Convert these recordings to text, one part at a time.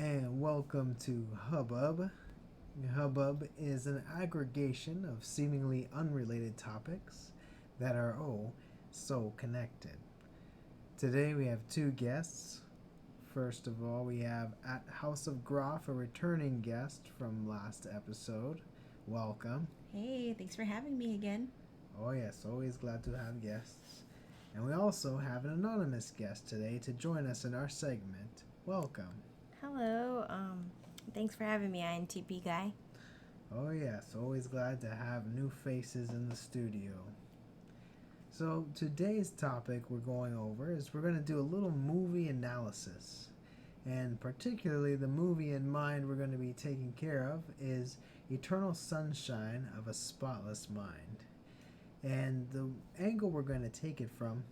and welcome to Hubbub. Hubbub is an aggregation of seemingly unrelated topics that are so connected. Today we have two guests. First of all, we have at House of Groff, a returning guest from last episode. Welcome. Hey, thanks for having me again. Oh, yes, always glad to have guests. And we also have an anonymous guest today to join us in our segment. Welcome. Hello. Thanks for having me, INTP guy. Oh, yes, always glad to have new faces in the studio. So, today's topic we're going over is we're going to do a little movie analysis. And particularly, the movie in mind we're going to be taking care of is Eternal Sunshine of a Spotless Mind. And the angle we're going to take it from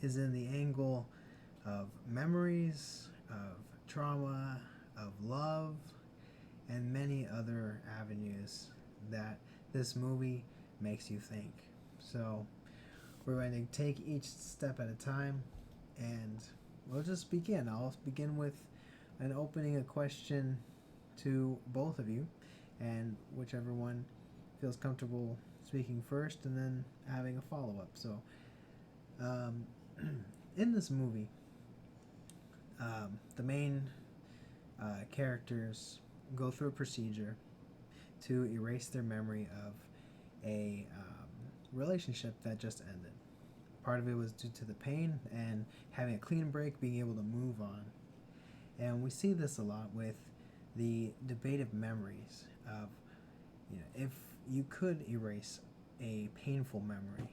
is in the angle of memories, of trauma, of love, and many other avenues that this movie makes you think. So we're going to take each step at a time, and we'll just begin. I'll begin with opening a question to both of you, and whichever one feels comfortable speaking first, and then having a follow-up. So in this movie, the main characters go through a procedure to erase their memory of a relationship that just ended. Part of it was due to the pain and having a clean break, being able to move on. And we see this a lot with the debate of memories of, if you could erase a painful memory,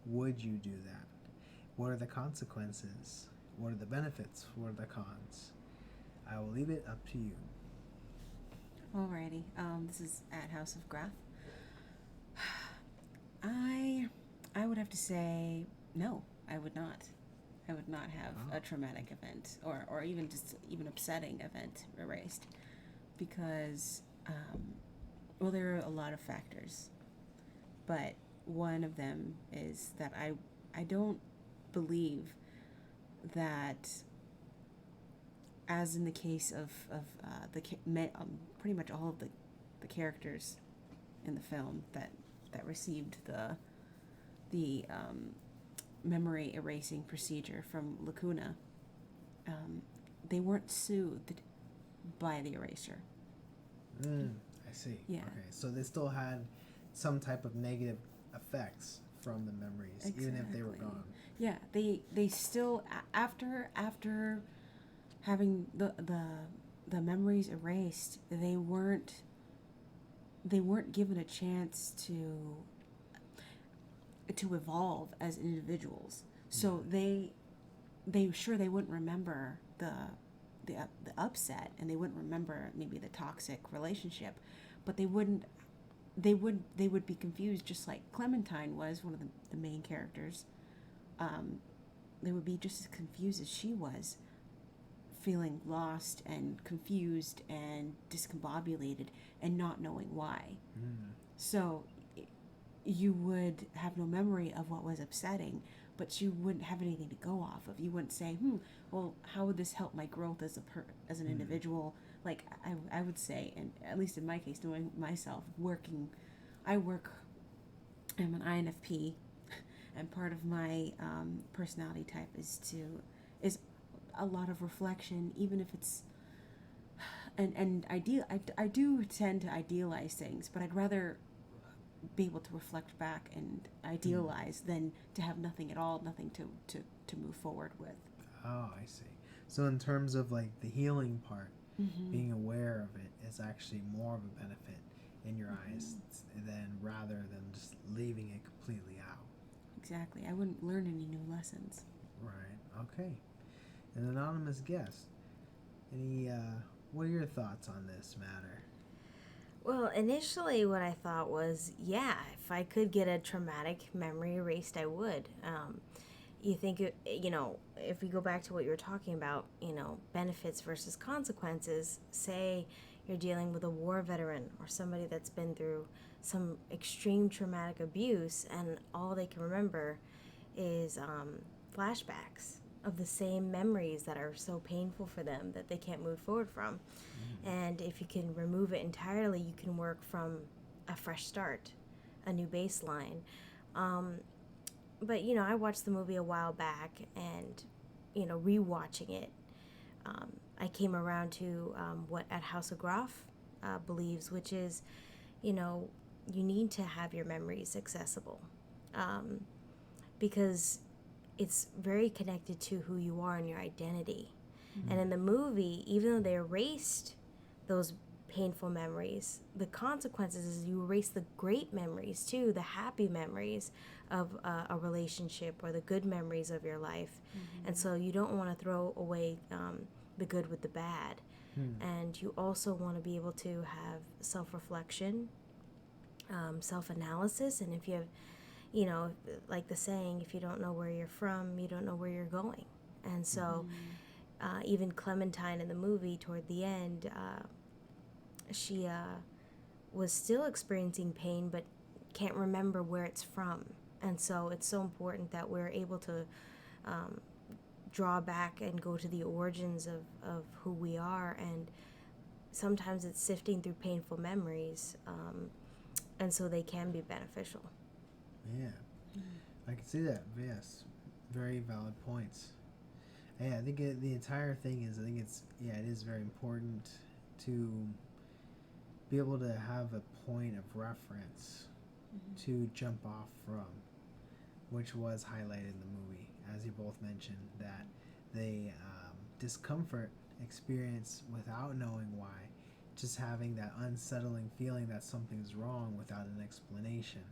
would you do that? What are the consequences? What are the benefits? What are the cons? I will leave it up to you. Alrighty. This is at House of Graph. I would have to say no. I would not. I would not have a traumatic event or even just even upsetting event erased because there are a lot of factors, but one of them is that I don't believe that, as in the case of pretty much all of the characters in the film that received the memory erasing procedure from Lacuna, they weren't soothed by the erasure. I see. Yeah. Okay, so they still had some type of negative effects from the memories, Exactly. even if they were gone. Yeah, they still after having the memories erased, they weren't given a chance to evolve as individuals. So they wouldn't remember the upset, and they wouldn't remember maybe the toxic relationship, but they would be confused, just like Clementine was, one of the main characters. They would be just as confused as she was, feeling lost and confused and discombobulated and not knowing why. So you would have no memory of what was upsetting, but you wouldn't have anything to go off of. You wouldn't say, well, how would this help my growth as an individual? Like I would say, and at least in my case, knowing myself, I'm an INFP, and part of my personality type is a lot of reflection, even if it's and I do tend to idealize things, but I'd rather be able to reflect back and idealize than to have nothing at all, nothing to move forward with. Oh, I see. So in terms of like the healing part, being aware of it is actually more of a benefit in your eyes rather than just leaving it completely out. Exactly. I wouldn't learn any new lessons. Right. Okay. An anonymous guest. What are your thoughts on this matter? Well, initially what I thought was, yeah, if I could get a traumatic memory erased, I would. You think, if we go back to what you were talking about, benefits versus consequences, say you're dealing with a war veteran or somebody that's been through some extreme traumatic abuse, and all they can remember is flashbacks. of the same memories that are so painful for them that they can't move forward from. And if you can remove it entirely, you can work from a fresh start, a new baseline. But I watched the movie a while back, and rewatching it, I came around to what At House of Groff believes, which is, you need to have your memories accessible, because it's very connected to who you are and your identity. And in the movie, even though they erased those painful memories, the consequences is you erase the great memories too, the happy memories of a relationship, or the good memories of your life. And so you don't want to throw away the good with the bad. And you also want to be able to have self-reflection, self-analysis. And if you have, like the saying, if you don't know where you're from, you don't know where you're going. And so even Clementine in the movie, toward the end, she was still experiencing pain but can't remember where it's from. And so it's so important that we're able to draw back and go to the origins of who we are. And sometimes it's sifting through painful memories, and so they can be beneficial. Yeah, I can see that. Yes, very valid points. Yeah, I think the entire thing is, it is very important to be able to have a point of reference to jump off from, which was highlighted in the movie, as you both mentioned, that the discomfort experience without knowing why, just having that unsettling feeling that something's wrong without an explanation,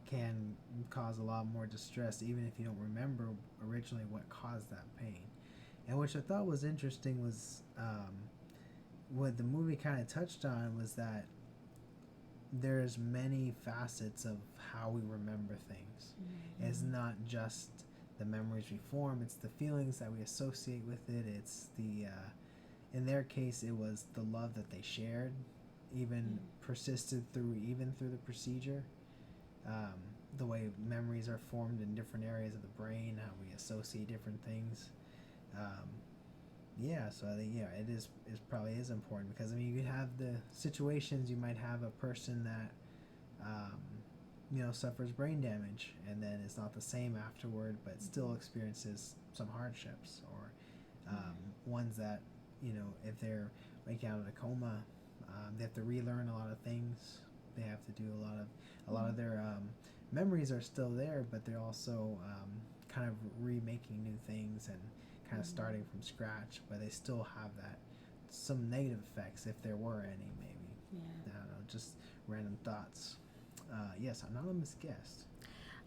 can cause a lot more distress, even if you don't remember originally what caused that pain. And which I thought was interesting was what the movie kind of touched on was that there's many facets of how we remember things. It's not just the memories we form, it's the feelings that we associate with it. It's the in their case, it was the love that they shared, even persisted through the procedure. The way memories are formed in different areas of the brain, how we associate different things. So I think it probably is important, because you have the situations, you might have a person that suffers brain damage, and then it's not the same afterward, but still experiences some hardships, or ones that if they're waking out of a coma, they have to relearn a lot of things. They have to do a lot of their memories are still there, but they're also kind of remaking new things and kind of starting from scratch, but they still have some negative effects, if there were any, maybe. I don't know, just random thoughts. Yes, anonymous guest.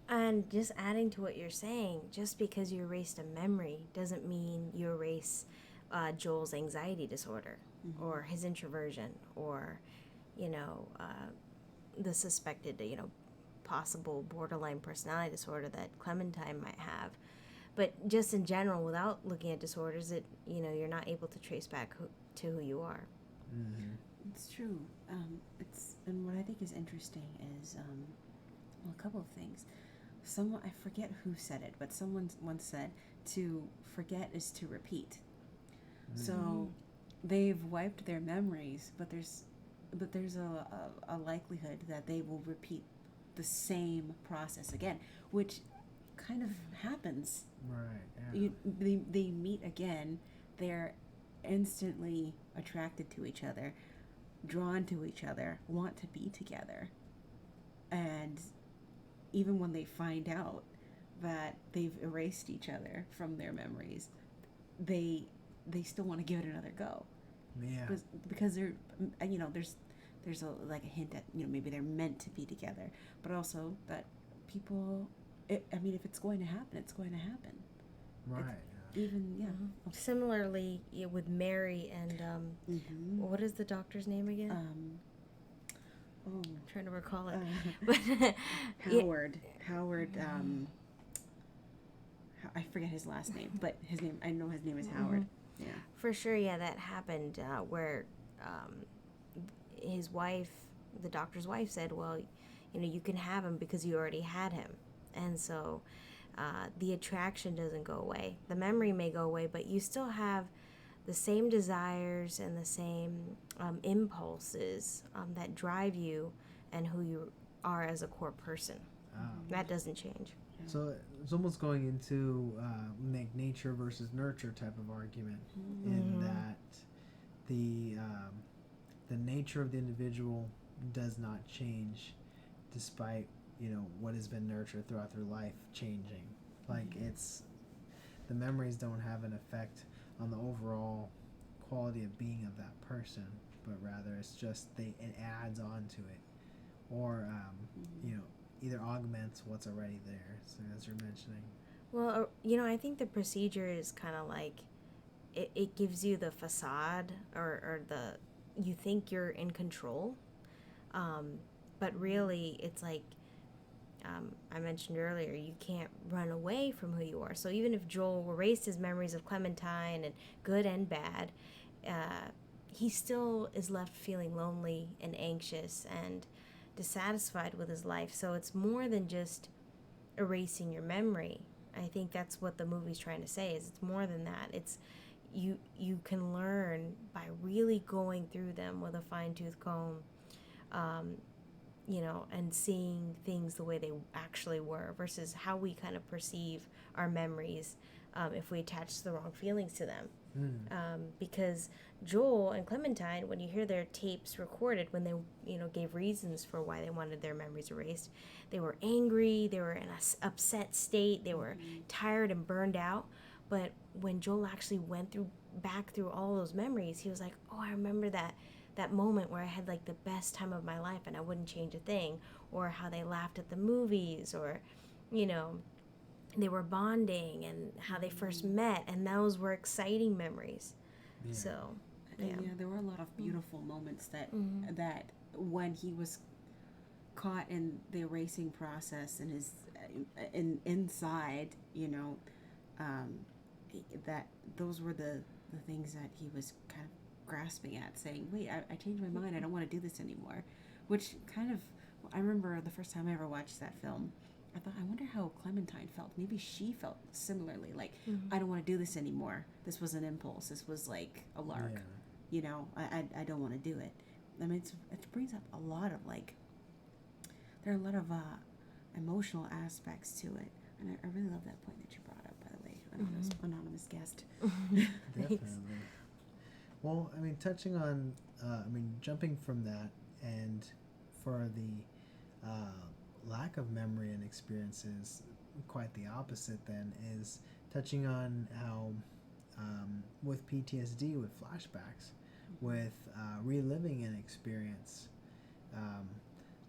And just adding to what you're saying, just because you erased a memory doesn't mean you erase Joel's anxiety disorder, or his introversion, or the suspected possible borderline personality disorder that Clementine might have. But just in general, without looking at disorders, you're not able to trace back to who you are. It's true. And what I think is interesting is a couple of things. I forget who said it, but someone once said to forget is to repeat. So they've wiped their memories, but there's a likelihood that they will repeat the same process again, which kind of happens. Right. Yeah. They meet again. They're instantly attracted to each other, drawn to each other, want to be together. And even when they find out that they've erased each other from their memories, they still want to give it another go. Yeah. Because they're, there's a hint that maybe they're meant to be together, but also that people. If it's going to happen, it's going to happen. Right. Similarly, with Mary and what is the doctor's name again? I'm trying to recall it. But Howard. I forget his last name, but I know his name is Howard. Yeah. For sure, that happened where his wife, the doctor's wife, said, well, you can have him because you already had him. And so the attraction doesn't go away. The memory may go away, but you still have the same desires and the same impulses that drive you and who you are as a core person. That doesn't change. So it's almost going into like nature versus nurture type of argument, in that the nature of the individual does not change, despite what has been nurtured throughout their life changing. Like it's the memories don't have an effect on the overall quality of being of that person, but rather it's just it adds on to it, or either augments what's already there. So as you're mentioning. Well, I think the procedure is kind of like it gives you the facade, or you think you're in control, but really it's like I mentioned earlier, you can't run away from who you are. So even if Joel erased his memories of Clementine, and good and bad, he still is left feeling lonely and anxious and dissatisfied with his life. So it's more than just erasing your memory. I think that's what the movie's trying to say, is it's more than that. It's you can learn by really going through them with a fine-tooth comb, and seeing things the way they actually were versus how we kind of perceive our memories if we attach the wrong feelings to them. Because Joel and Clementine, when you hear their tapes recorded, when they gave reasons for why they wanted their memories erased, they were angry, they were in an upset state, they were tired and burned out. But when Joel actually went back through all those memories, he was like, oh, I remember that moment where I had like the best time of my life and I wouldn't change a thing, or how they laughed at the movies, or they were bonding, and how they first met, and those were exciting memories. Yeah. So there were a lot of beautiful moments that when he was caught in the erasing process and his inside, that those were the things that he was kind of grasping at, saying, wait, I changed my mind, I don't want to do this anymore. Which kind of, I remember the first time I ever watched that film, I thought, I wonder how Clementine felt. Maybe she felt similarly, like, I don't want to do this anymore. This was an impulse. This was like a lark. I don't want to do it. I mean, it brings up a lot of, like, there are a lot of emotional aspects to it. And I really love that point that you brought up, by the way, anonymous guest. Definitely. Well, I mean, touching on, jumping from that, and for the lack of memory and experiences, quite the opposite then, is touching on how with PTSD, with flashbacks, with reliving an experience,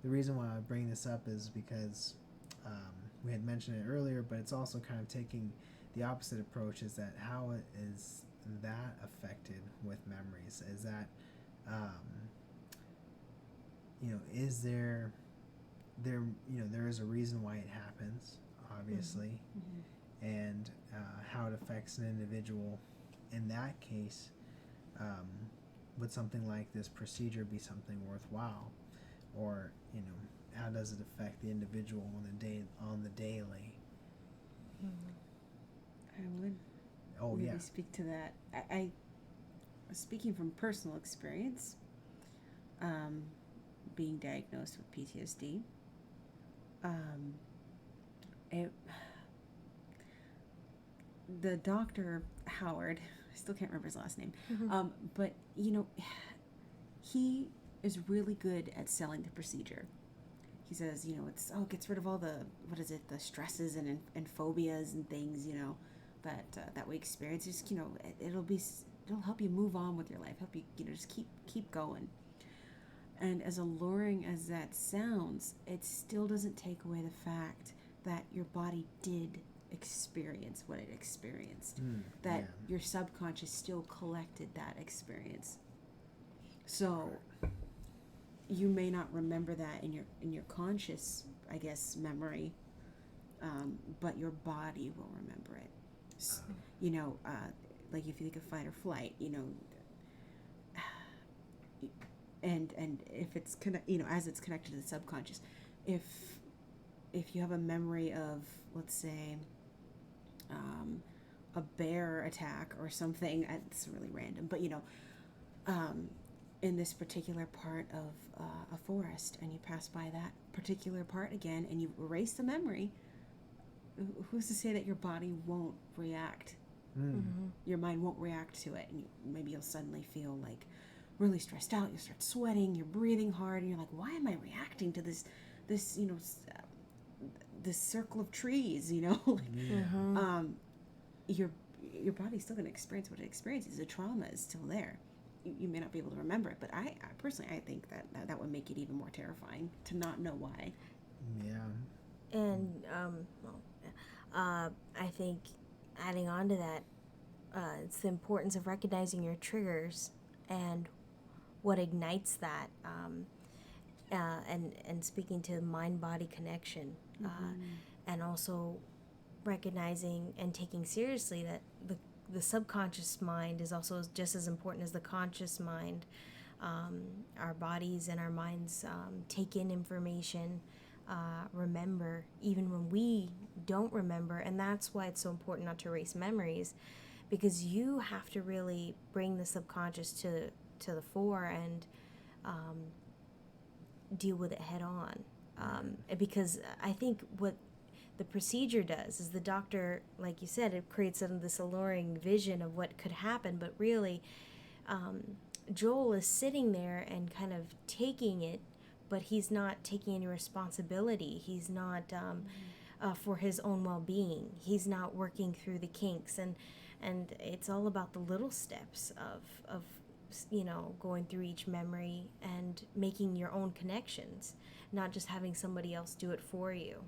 the reason why I bring this up is because we had mentioned it earlier, but it's also kind of taking the opposite approach, is that how is that affected with memories? Is that is there is a reason why it happens, obviously, and how it affects an individual. In that case, would something like this procedure be something worthwhile, or how does it affect the individual on the daily? I would maybe speak to that. I speaking from personal experience, being diagnosed with PTSD, the doctor, Howard, I still can't remember his last name, but he is really good at selling the procedure. He says, it gets rid of all the the stresses and phobias and things, that we experience. Just, it'll help you move on with your life, help you, just keep going. And as alluring as that sounds, it still doesn't take away the fact that your body did experience what it experienced, that your subconscious still collected that experience. So you may not remember that in your conscious, I guess, memory, but your body will remember it. Like if you think of fight or flight, and if it's as it's connected to the subconscious, if you have a memory of, let's say, a bear attack or something. It's really random, but in this particular part of a forest, and you pass by that particular part again, and you erase the memory. Who's to say that your body won't react? Your mind won't react to it, and maybe you'll suddenly feel like really stressed out. You start sweating, you're breathing hard, and you're like, why am I reacting to this this circle of trees? Your body's still going to experience what it experiences. The trauma is still there. You may not be able to remember it, but I personally, I think that would make it even more terrifying to not know why. Yeah. And I think adding on to that, it's the importance of recognizing your triggers and what ignites that, and speaking to mind-body connection, and also recognizing and taking seriously that the subconscious mind is also just as important as the conscious mind. Our bodies and our minds take in information, remember even when we don't remember, and that's why it's so important not to erase memories, because you have to really bring the subconscious to the fore and deal with it head on. Because I think what the procedure does is the doctor, like you said, it creates this alluring vision of what could happen, but really Joel is sitting there and kind of taking it, but he's not taking any responsibility. He's not for his own well-being. He's not working through the kinks, and it's all about the little steps of going through each memory and making your own connections, not just having somebody else do it for you.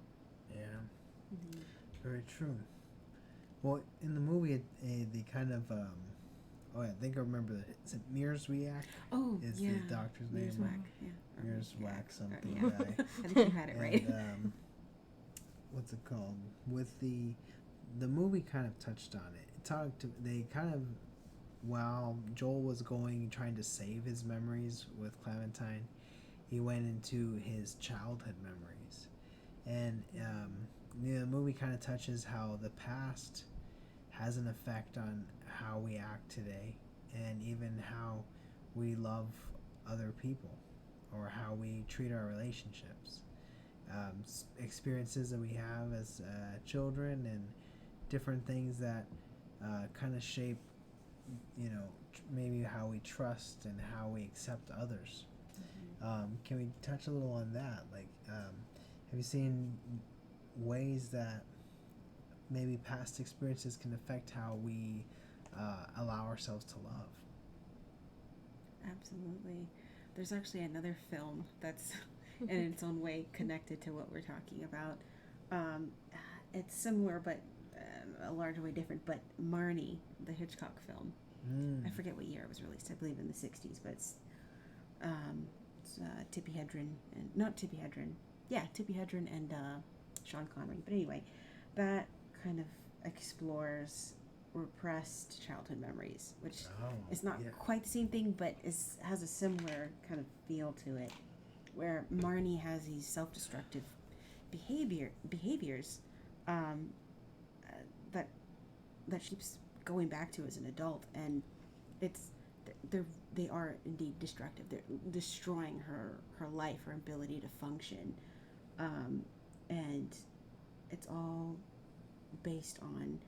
Yeah. Very true. Well, in the movie, they kind of I think I remember that. Is it Mears React? Oh, is yeah. the doctor's name? Mears Whack. Yeah. Mears Whack something Yeah. guy. I think you had it right. And, what's it called? With the movie kind of touched on it. They kind of, while Joel was trying to save his memories with Clementine, he went into his childhood memories. And the movie kind of touches how the past has an effect on how we act today, and even how we love other people, or how we treat our relationships. Experiences that we have as children, and different things that kind of shape, maybe how we trust and how we accept others. Can we touch a little on that? Like, have you seen ways that maybe past experiences can affect how we allow ourselves to love? Absolutely. There's actually another film that's in its own way connected to what we're talking about. It's similar, but a larger way different. But Marnie, the Hitchcock film. I forget what year it was released. I believe in the 60s, but it's Tippi Hedren and not Tippi Hedren. Yeah, Tippi Hedren and Sean Connery. But anyway, that kind of explores repressed childhood memories, which is not quite the same thing, but has a similar kind of feel to it, where Marnie has these self-destructive behaviors that she keeps going back to as an adult, and they are indeed destructive. They're destroying her life, her ability to function, and it's all based on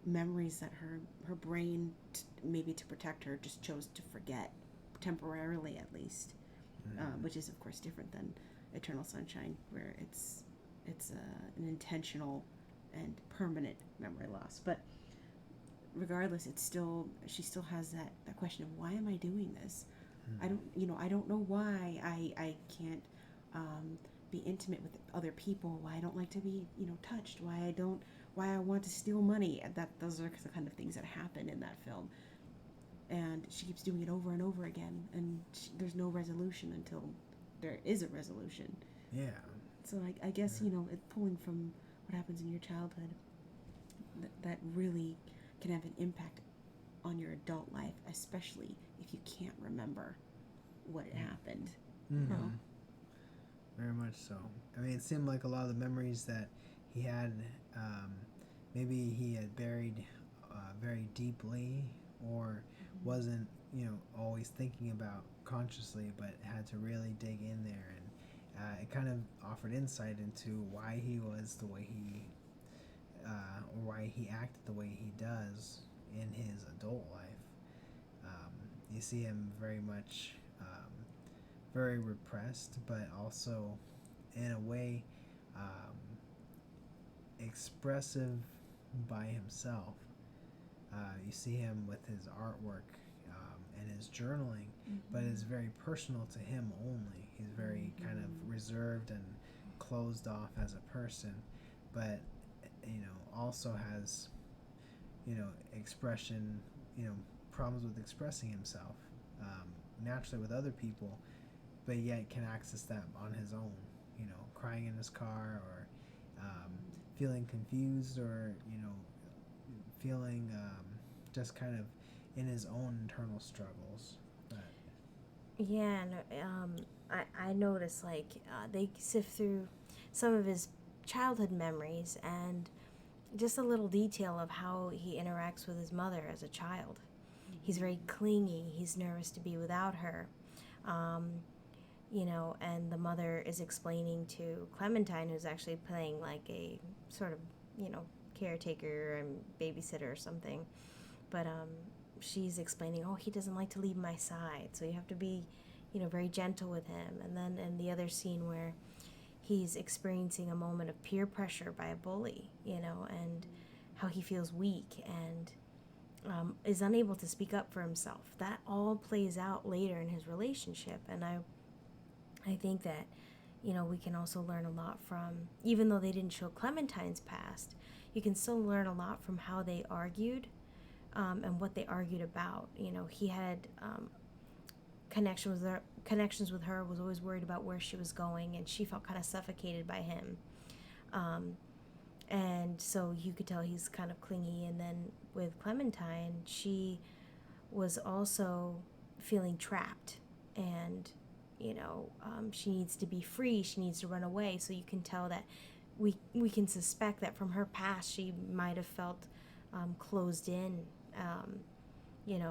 memories that her brain, maybe to protect her, just chose to forget, temporarily at least, which is of course different than Eternal Sunshine, where it's an intentional and permanent memory loss. But regardless, she still has that question of, why am I doing this? I don't know why I can't be intimate with other people, why I don't like to be touched, why I want to steal money. Those are the kind of things that happen in that film, and she keeps doing it over and over again, and there's no resolution until there is a resolution. Yeah. So I guess pulling from what happens in your childhood, that really can have an impact on your adult life, especially if you can't remember what happened. Very much so. I mean, it seemed like a lot of the memories that he had, maybe he had buried very deeply, or wasn't, always thinking about consciously, but had to really dig in there. And it kind of offered insight into why he was the way he, or why he acted the way he does in his adult life. You see him very much, very repressed, but also in a way, um, expressive by himself. You see him with his artwork, and his journaling, but it's very personal to him only. He's very kind of reserved and closed off as a person, but also has expression, problems with expressing himself naturally with other people, but yet can access that on his own. Crying in his car, or feeling confused, or feeling just kind of in his own internal struggles. But Yeah, and I noticed like they sift through some of his childhood memories and just a little detail of how he interacts with his mother as a child. He's very clingy. He's nervous to be without her. Um, and the mother is explaining to Clementine, who's actually playing like a sort of, caretaker and babysitter or something. But she's explaining, oh, he doesn't like to leave my side, so you have to be, very gentle with him. And then in the other scene where he's experiencing a moment of peer pressure by a bully, and how he feels weak and is unable to speak up for himself. That all plays out later in his relationship. And I think that, we can also learn a lot from, even though they didn't show Clementine's past, you can still learn a lot from how they argued and what they argued about. He had connections with her, was always worried about where she was going, and she felt kind of suffocated by him. And so you could tell he's kind of clingy. And then with Clementine, she was also feeling trapped, and she needs to be free, she needs to run away. So you can tell that we can suspect that from her past she might have felt closed in,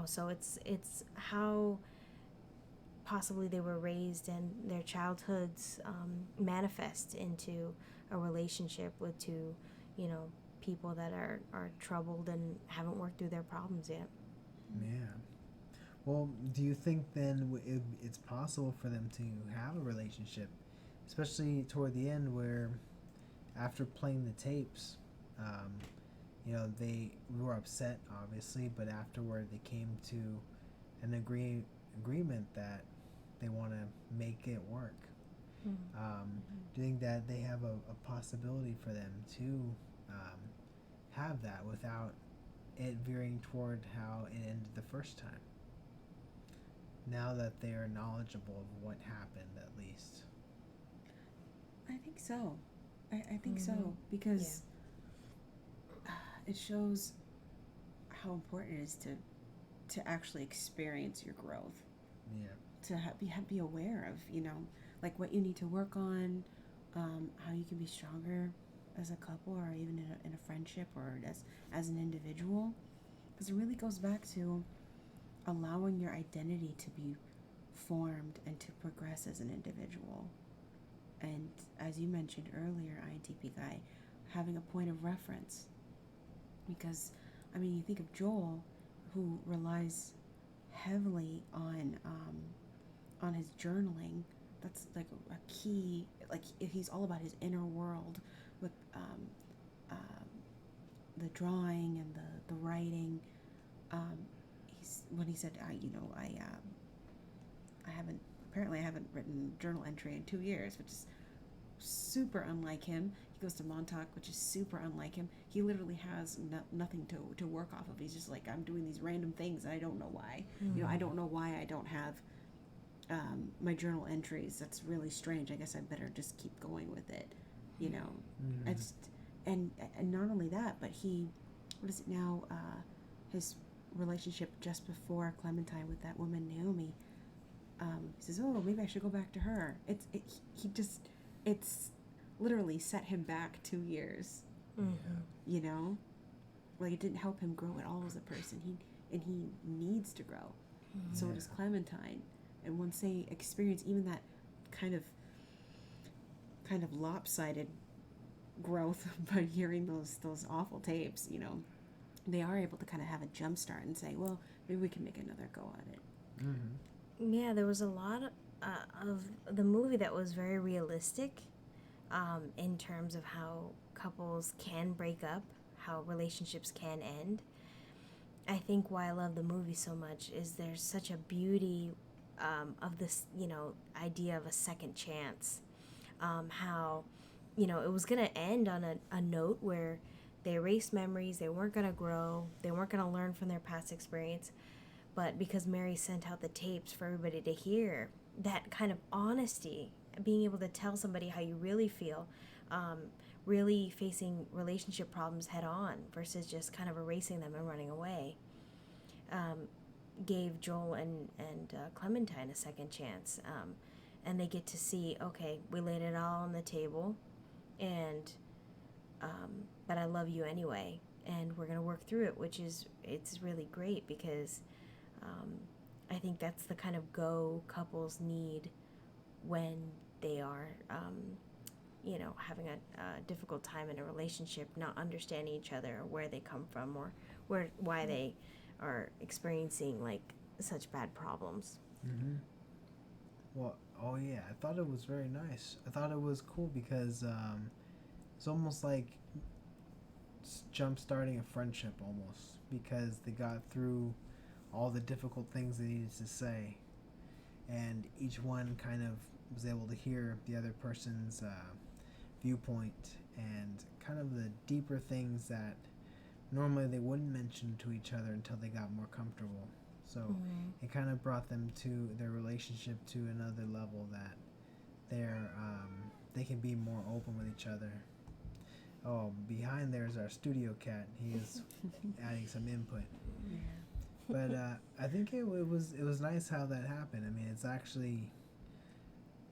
so it's how possibly they were raised and their childhoods manifest into a relationship with two people that are troubled and haven't worked through their problems yet. yeah. Well, do you think then it's possible for them to have a relationship, especially toward the end, where after playing the tapes, they were upset, obviously, but afterward they came to an agreement that they want to make it work. Do you think that they have a possibility for them to have that without it veering toward how it ended the first time? Now that they are knowledgeable of what happened, at least. I think so. I think so, because it shows how important it is to actually experience your growth. Yeah. To be aware of, like what you need to work on, how you can be stronger as a couple, or even in a friendship, or as an individual. Because it really goes back to allowing your identity to be formed and to progress as an individual. And as you mentioned earlier, INTP guy, having a point of reference. Because, you think of Joel, who relies heavily on his journaling. That's like a key, like he's all about his inner world with the drawing and the writing. When he said, I haven't written journal entry in 2 years, which is super unlike him. He goes to Montauk, which is super unlike him. He literally has nothing to work off of. He's just like, I'm doing these random things and I don't know why. I don't know why I don't have my journal entries. That's really strange. I guess I better just keep going with it. I just, and not only that, but his relationship just before Clementine with that woman Naomi, he says, oh, maybe I should go back to her. It's literally set him back 2 years. Mm-hmm. like it didn't help him grow at all as a person. He needs to grow. So does Clementine. And once they experience even that kind of lopsided growth by hearing those awful tapes, they are able to kind of have a jump start and say, well, maybe we can make another go at it. Mm-hmm. Yeah, there was a lot of the movie that was very realistic in terms of how couples can break up, how relationships can end. I think why I love the movie so much is there's such a beauty of this, idea of a second chance. How, it was going to end on a note where they erased memories, they weren't going to grow, they weren't going to learn from their past experience. But because Mary sent out the tapes for everybody to hear, that kind of honesty, being able to tell somebody how you really feel, really facing relationship problems head on versus just kind of erasing them and running away, gave Joel and Clementine a second chance. And they get to see, okay, we laid it all on the table, and but I love you anyway, and we're going to work through it, it's really great because I think that's the kind of go couples need when they are, having a difficult time in a relationship, not understanding each other or where they come from or why they are experiencing like such bad problems. Mm-hmm. Well, oh yeah, I thought it was very nice. I thought it was cool because it's almost like jump starting a friendship almost, because they got through all the difficult things they needed to say, and each one kind of was able to hear the other person's viewpoint and kind of the deeper things that normally they wouldn't mention to each other until they got more comfortable. So it kind of brought them to their relationship to another level, that they can be more open with each other. Oh, behind there is our studio cat. He is adding some input. Yeah. But I think it was nice how that happened. I mean, it's actually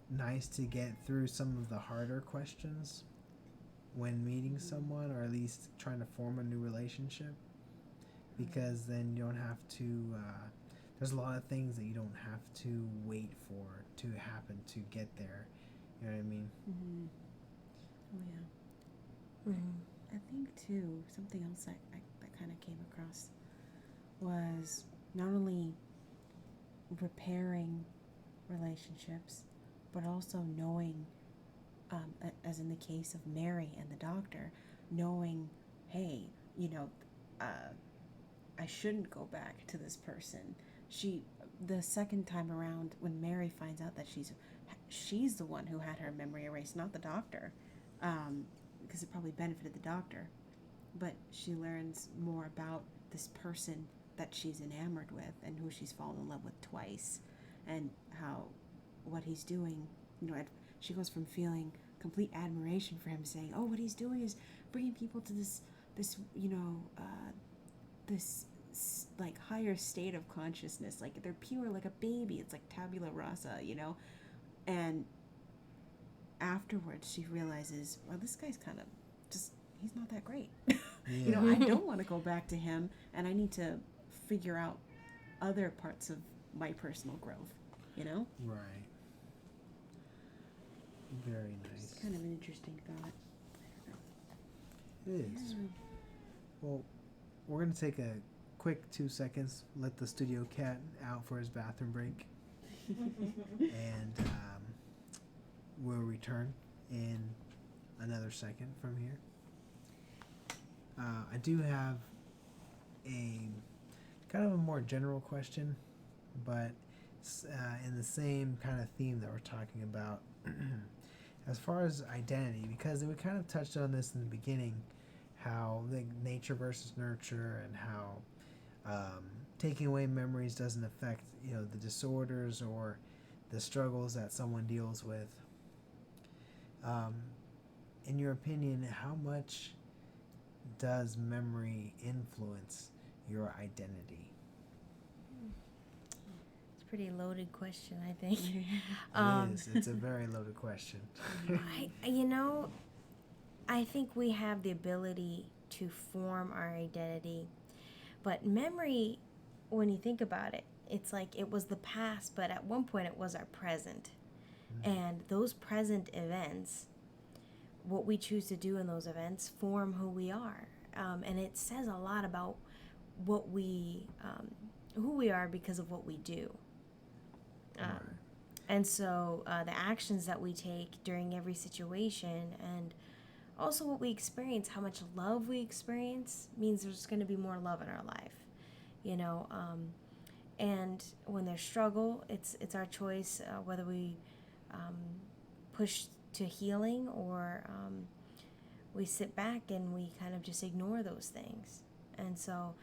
nice to get through some of the harder questions when meeting someone, or at least trying to form a new relationship, because then you don't have to there's a lot of things that you don't have to wait for to happen to get there. You know what I mean? Mm-hmm. Oh yeah. I think too, something else that kind of came across was not only repairing relationships, but also knowing, as in the case of Mary and the doctor, knowing, hey, I shouldn't go back to this person. The second time around, when Mary finds out that she's the one who had her memory erased, not the doctor, because it probably benefited the doctor, but she learns more about this person that she's enamored with and who she's fallen in love with twice, and how what he's doing, she goes from feeling complete admiration for him, saying, oh, what he's doing is bringing people to this like higher state of consciousness, like they're pure like a baby, it's like tabula rasa, and afterwards she realizes, well, this guy's kind of just, he's not that great. Yeah. I don't want to go back to him, and I need to figure out other parts of my personal growth, Right. Very nice. It's kind of an interesting thought. It is. Yeah. Well, we're going to take a quick 2 seconds, let the studio cat out for his bathroom break, and we'll return in another second from here. I do have a kind of a more general question, but in the same kind of theme that we're talking about. As far as identity, because we kind of touched on this in the beginning, how the nature versus nurture, and how taking away memories doesn't affect the disorders or the struggles that someone deals with. In your opinion, how much does memory influence your identity? It's a pretty loaded question, I think. It is. It's a very loaded question. I think we have the ability to form our identity. But memory, when you think about it, it's like it was the past, but at one point it was our present. And those present events, what we choose to do in those events, form who we are. And it says a lot about what we, who we are because of what we do. And so the actions that we take during every situation, and also what we experience, how much love we experience, means there's going to be more love in our life, you know. And when there's struggle, it's our choice whether we push to healing or we sit back and we kind of just ignore those things. And so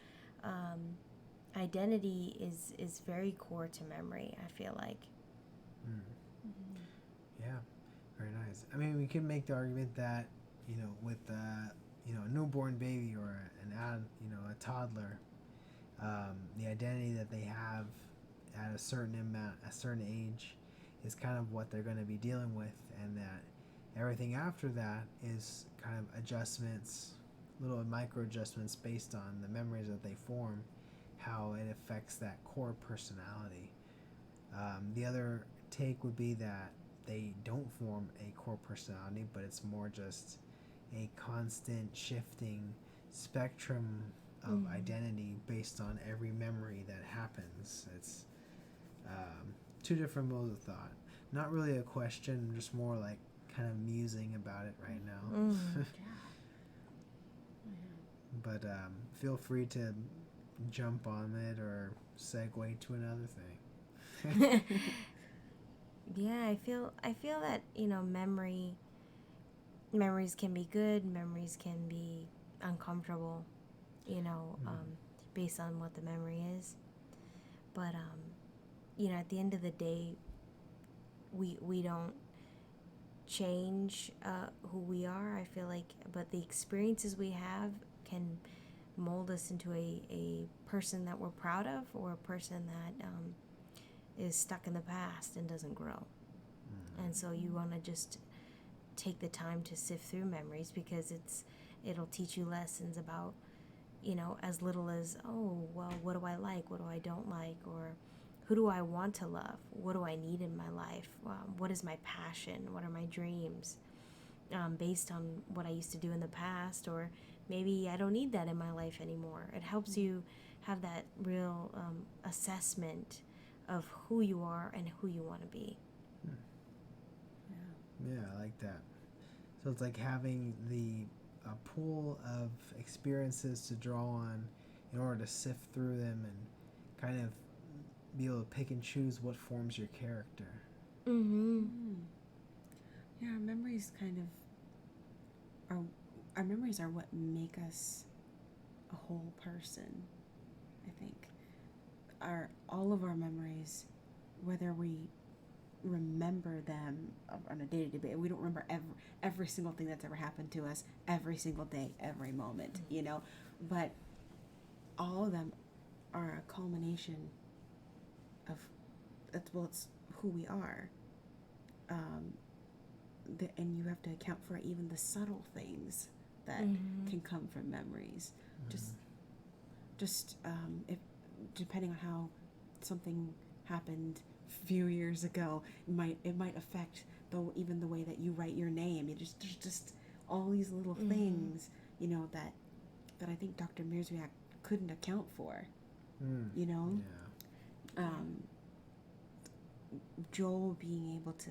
identity is very core to memory, I feel like. Yeah, very nice. I mean, we can make the argument that, you know, with you know, a newborn baby or a toddler, the identity that they have at a certain age is kind of what they're going to be dealing with, and that everything after that is kind of adjustments, little micro adjustments based on the memories that they form, how it affects that core personality. The other take would be that they don't form a core personality, but it's more just a constant shifting spectrum of identity based on every memory that happens. It's two different modes of thought. Not really a question, just more like kind of musing about it right now. But feel free to jump on it or segue to another thing. Yeah, I feel that, you know, memories can be good, memories can be uncomfortable, you know, based on what the memory is. But you know, at the end of the day, we don't change who we are, I feel like, but the experiences we have can mold us into a person that we're proud of, or a person that is stuck in the past and doesn't grow. And so you want to just take the time to sift through memories, because it'll teach you lessons about, you know, as little as, oh, well, what do I like, what do I don't like, or who do I want to love, what do I need in my life, what is my passion, what are my dreams, based on what I used to do in the past, or maybe I don't need that in my life anymore. It helps you have that real assessment of who you are and who you want to be. Yeah, I like that. So it's like having a pool of experiences to draw on in order to sift through them and kind of be able to pick and choose what forms your character. Yeah, our memories our memories are what make us a whole person, I think. All of our memories, whether we remember them on a day-to-day basis, we don't remember every single thing that's ever happened to us every single day, every moment, you know, but all of them are a culmination of, it's who we are, and you have to account for even the subtle things that can come from memories. Just if depending on how something happened a few years ago, it might affect even the way that you write your name. There's just all these little things, you know, that I think Dr. Mirziak couldn't account for. You know, Joel being able to,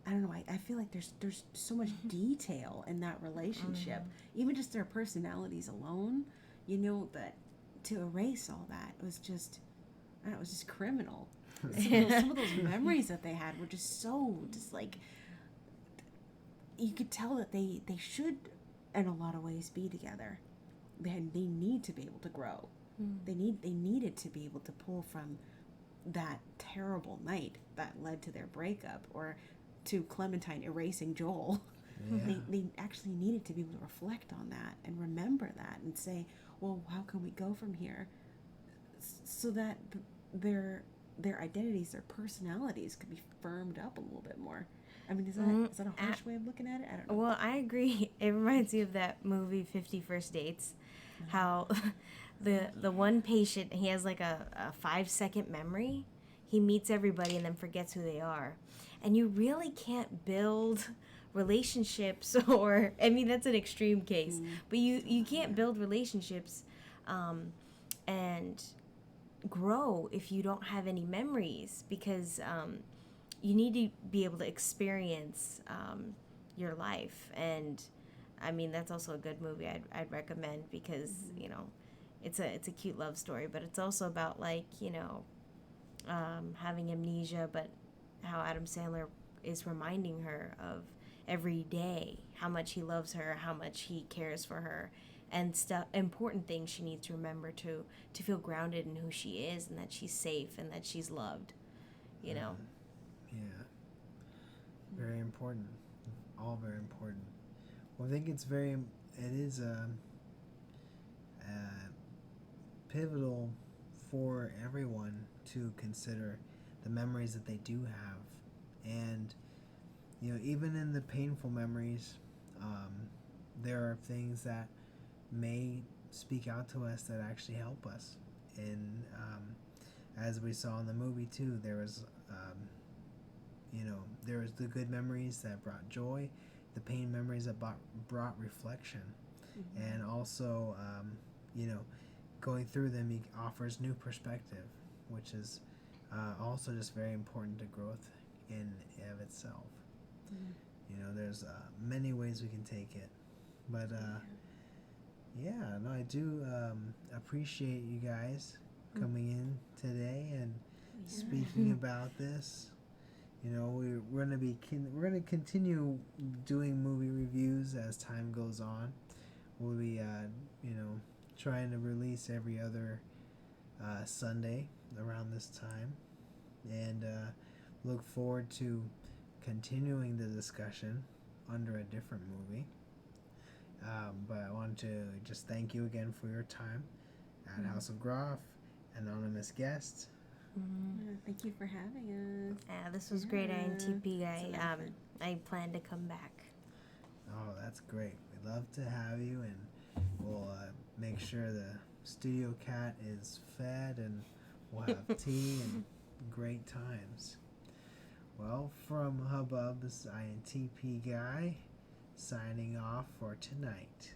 I don't know, I feel like there's so much detail in that relationship, even just their personalities alone, you know, that to erase all that was just, I don't know, it was just criminal. Some of those memories that they had were just like, you could tell that they should, in a lot of ways, be together. They need to be able to grow. They needed to be able to pull from that terrible night that led to their breakup, or to Clementine erasing Joel. They actually needed to be able to reflect on that and remember that and say, well, how can we go from here, so that their identities, their personalities could be firmed up a little bit more. I mean, is that a harsh way of looking at it? I don't know. Well, I agree. It reminds me of that movie 50 First Dates. How the one patient, he has like a 5-second memory. He meets everybody and then forgets who they are. And you really can't build relationships, or I mean that's an extreme case, but you can't build relationships and grow if you don't have any memories, because you need to be able to experience your life. And I mean that's also a good movie I'd recommend, because you know it's a cute love story, but it's also about like, you know, having amnesia, but how Adam Sandler is reminding her of every day how much he loves her, how much he cares for her, and important things she needs to remember to feel grounded in who she is, and that she's safe and that she's loved, you know. Yeah. Very important. All very important. Well, I think it is pivotal for everyone to consider the memories that they do have. And, you know, even in the painful memories, there are things that may speak out to us that actually help us. And as we saw in the movie too, there was the good memories that brought joy, the pain memories that brought reflection. And also going through them, he offers new perspective, which is also just very important to growth in of itself. You know, there's many ways we can take it, but I do appreciate you guys coming in today and speaking about this. You know, we're gonna continue doing movie reviews as time goes on. We'll be trying to release every other Sunday around this time, and look forward to continuing the discussion under a different movie. But I want to just thank you again for your time at House of Groff, anonymous guest. Thank you for having us. Yeah, this was great, INTP guy. I plan to come back. Oh, that's great. We'd love to have you, and we'll make sure the studio cat is fed, and we'll have tea and great times. Well, from Hubbub, this is INTP guy signing off for tonight.